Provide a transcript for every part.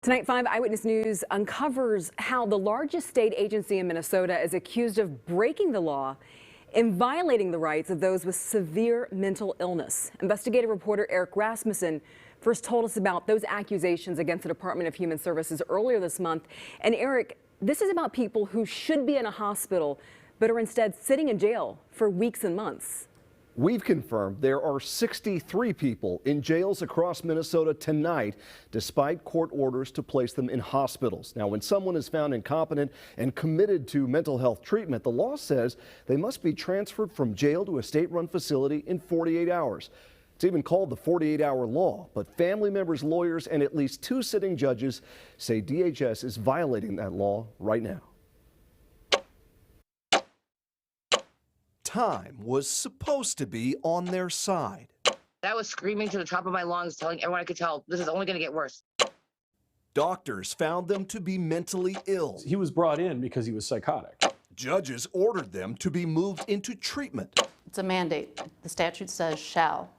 Tonight, 5 Eyewitness News uncovers how the largest state agency in Minnesota is accused of breaking the law and violating the rights of those with severe mental illness. Investigative reporter Eric Rasmussen first told us about those accusations against the Department of Human Services earlier this month. And Eric, this is about people who should be in a hospital but are instead sitting in jail for weeks and months. We've confirmed there are 63 people in jails across Minnesota tonight, despite court orders to place them in hospitals. Now, when someone is found incompetent and committed to mental health treatment, the law says they must be transferred from jail to a state-run facility in 48 hours. It's even called the 48-hour law, but family members, lawyers, and at least 2 sitting judges say DHS is violating that law right now. Time was supposed to be on their side. I was screaming to the top of my lungs, telling everyone I could tell, this is only going to get worse. Doctors found them to be mentally ill. He was brought in because he was psychotic. Judges ordered them to be moved into treatment. It's a mandate. The statute says shall.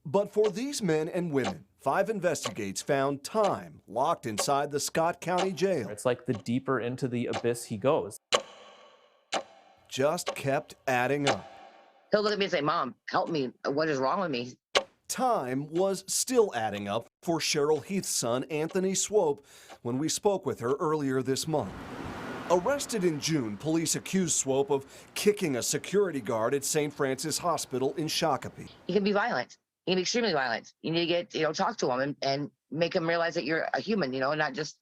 But for these men and women, 5 investigates found time locked inside the Scott County Jail. It's like the deeper into the abyss he goes. Just kept adding up. He'll look at me and say, Mom, help me. What is wrong with me? Time was still adding up for Cheryl Heath's son, Anthony Swope, when we spoke with her earlier this month. Arrested in June, police accused Swope of kicking a security guard at St. Francis Hospital in Shakopee. He can be violent. He can be extremely violent. You need to get, talk to him and make him realize that you're a human, not just,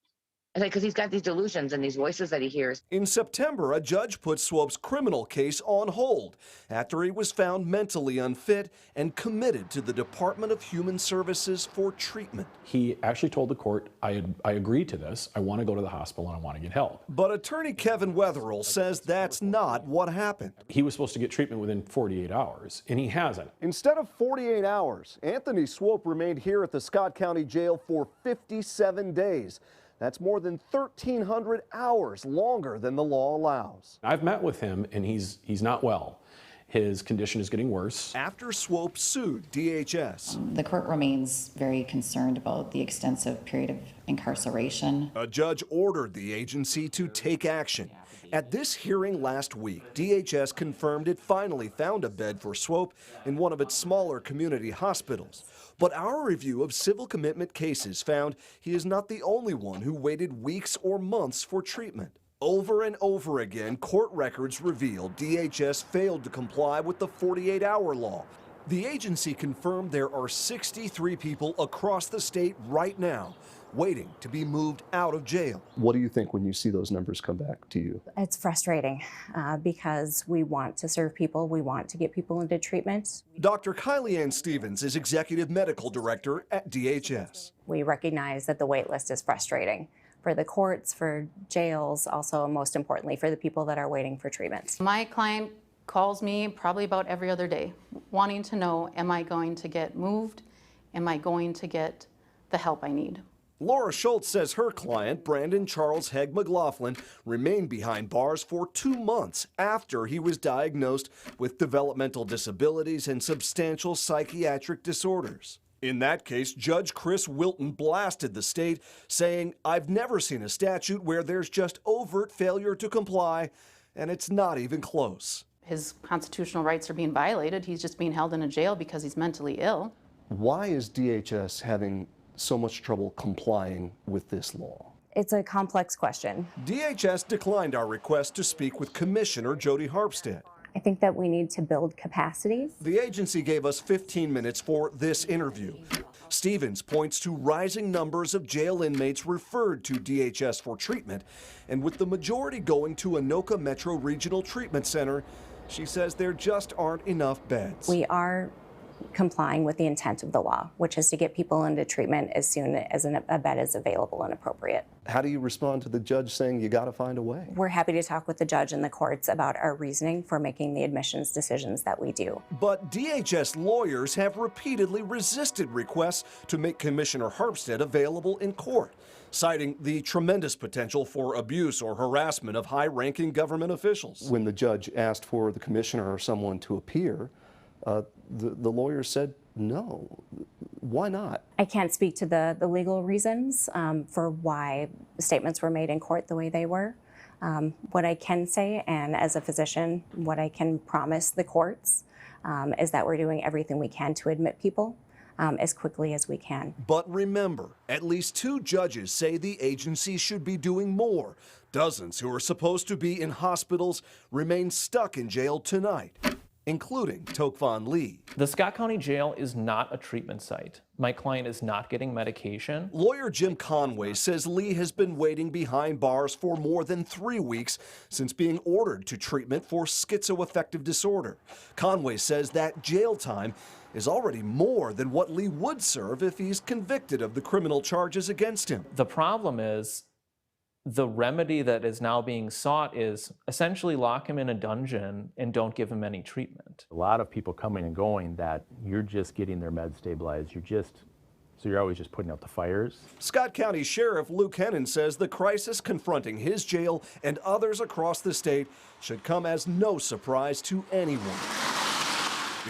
because he's got these delusions and these voices that he hears. In September, a judge put Swope's criminal case on hold after he was found mentally unfit and committed to the Department of Human Services for treatment. He actually told the court, I agreed to this. I want to go to the hospital and I want to get help. But attorney Kevin Wetherill says that's not what happened. He was supposed to get treatment within 48 hours, and he hasn't. Instead of 48 hours, Anthony Swope remained here at the Scott County Jail for 57 days. That's more than 1,300 hours longer than the law allows. I've met with him, and he's not well. His condition is getting worse. After Swope sued DHS. The court remains very concerned about the extensive period of incarceration. A judge ordered the agency to take action. At this hearing last week, DHS confirmed it finally found a bed for Swope in one of its smaller community hospitals. But our review of civil commitment cases found he is not the only one who waited weeks or months for treatment. Over and over again, court records revealed DHS failed to comply with the 48-hour law. The agency confirmed there are 63 people across the state right now waiting to be moved out of jail. What do you think when you see those numbers come back to you? It's frustrating because we want to serve people. We want to get people into treatment. Dr. Kylie Ann Stevens is Executive Medical Director at DHS. We recognize that the wait list is frustrating for the courts, for jails, also most importantly for the people that are waiting for treatment. My client calls me probably about every other day, wanting to know, am I going to get moved? Am I going to get the help I need? Laura Schultz says her client, Brandon Charles Hegg McLaughlin, remained behind bars for 2 months after he was diagnosed with developmental disabilities and substantial psychiatric disorders. In that case, Judge Chris Wilton blasted the state, saying, I've never seen a statute where there's just overt failure to comply, and it's not even close. His constitutional rights are being violated. He's just being held in a jail because he's mentally ill. Why is DHS having so much trouble complying with this law? It's a complex question. DHS declined our request to speak with Commissioner Jody Harpstead. I think that we need to build capacities. The agency gave us 15 minutes for this interview. Stevens points to rising numbers of jail inmates referred to DHS for treatment, and with the majority going to Anoka Metro Regional Treatment Center, she says there just aren't enough beds. We are complying with the intent of the law, which is to get people into treatment as soon as a bed is available and appropriate. How do you respond to the judge saying you got to find a way? We're happy to talk with the judge and the courts about our reasoning for making the admissions decisions that we do. But DHS lawyers have repeatedly resisted requests to make Commissioner Harpstead available in court, citing the tremendous potential for abuse or harassment of high-ranking government officials. When the judge asked for the commissioner or someone to appear, the lawyer said no. Why not? I can't speak to the legal reasons for why statements were made in court the way they were. What I can say, and as a physician, what I can promise the courts is that we're doing everything we can to admit people as quickly as we can. But remember, at least 2 judges say the agency should be doing more. Dozens who are supposed to be in hospitals remain stuck in jail tonight, including Tokvan Lee. The Scott County Jail is not a treatment site. My client is not getting medication. Lawyer Jim Conway says Lee has been waiting behind bars for more than 3 weeks since being ordered to treatment for schizoaffective disorder. Conway says that jail time is already more than what Lee would serve if he's convicted of the criminal charges against him. The problem is the remedy that is now being sought is essentially lock him in a dungeon and don't give him any treatment. A lot of people coming and going that you're just getting their meds stabilized. So you're always just putting out the fires. Scott County Sheriff Luke Hennon says the crisis confronting his jail and others across the state should come as no surprise to anyone.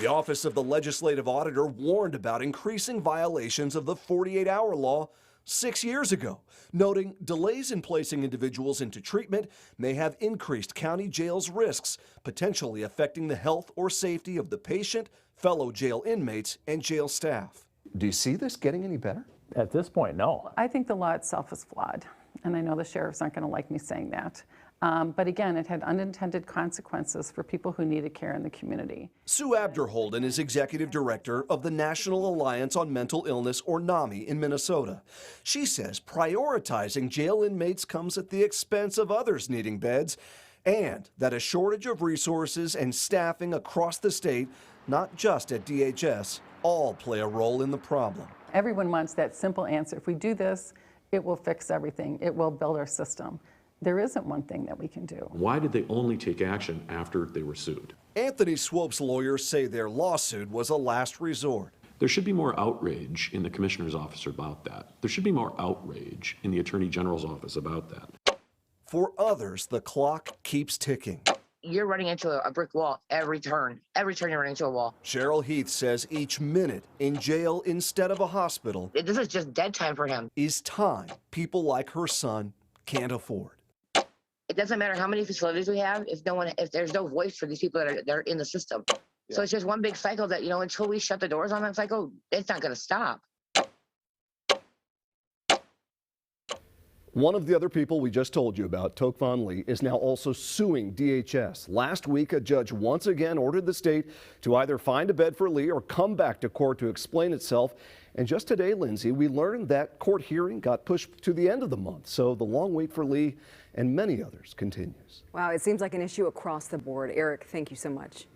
The Office of the Legislative Auditor warned about increasing violations of the 48-hour law 6 years ago, noting delays in placing individuals into treatment may have increased county jails' risks, potentially affecting the health or safety of the patient, fellow jail inmates, and jail staff. Do you see this getting any better? At this point, no. I think the law itself is flawed, and I know the sheriffs aren't going to like me saying that. But again, it had unintended consequences for people who needed care in the community. Sue Abderholden is executive director of the National Alliance on Mental Illness, or NAMI, in Minnesota. She says prioritizing jail inmates comes at the expense of others needing beds, and that a shortage of resources and staffing across the state, not just at DHS, all play a role in the problem. Everyone wants that simple answer. If we do this, it will fix everything. It will build our system. There isn't one thing that we can do. Why did they only take action after they were sued? Anthony Swope's lawyers say their lawsuit was a last resort. There should be more outrage in the commissioner's office about that. There should be more outrage in the attorney general's office about that. For others, the clock keeps ticking. You're running into a brick wall every turn. Every turn you're running into a wall. Cheryl Heath says each minute in jail instead of a hospital This is just dead time for him. is time people like her son can't afford. It doesn't matter how many facilities we have if there's no voice for these people that are in the system. So it's just one big cycle that, until we shut the doors on that cycle, it's not going to stop. One of the other people we just told you about, Tokvan Lee, is now also suing DHS. Last week, a judge once again ordered the state to either find a bed for Lee or come back to court to explain itself. And just today, Lindsay, we learned that court hearing got pushed to the end of the month. So the long wait for Lee and many others continues. Wow, it seems like an issue across the board. Eric, thank you so much.